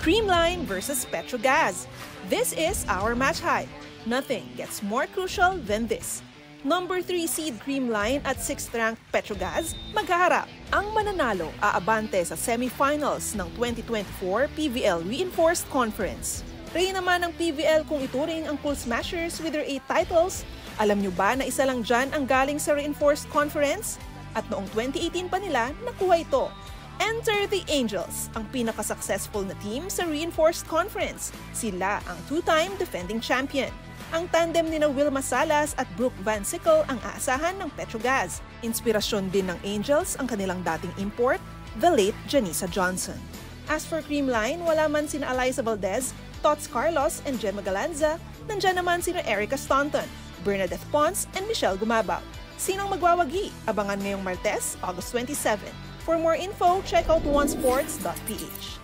Creamline versus Petrogas. This is our match hype. Nothing gets more crucial than this. Number 3 seed Creamline at 6th ranked Petrogas maghaharap. Ang mananalo aabante sa semifinals ng 2024 PVL Reinforced Conference. Rey naman ng PVL kung ituring ang Pool Smashers with their 8 titles. Alam nyo ba na isa lang dyan ang galing sa Reinforced Conference? At noong 2018 pa nila nakuha ito. Enter the Angels, ang pinaka-successful na team sa Reinforced Conference. Sila ang 2-time defending champion. Ang tandem ni Wilma Salas at Brooke Van Sickle ang aasahan ng Petrogas. Inspirasyon din ng Angels ang kanilang dating import, the late Janisa Johnson. As for Creamline, wala man sina Eliza Valdez, Tots Carlos, and Gemma Galanza, nandyan naman sina Erica Staunton, Bernadette Pons, and Michelle Gumabaw. Sinong magwawagi? Abangan ngayong Martes, August 27. For more info, check out onesports.ph.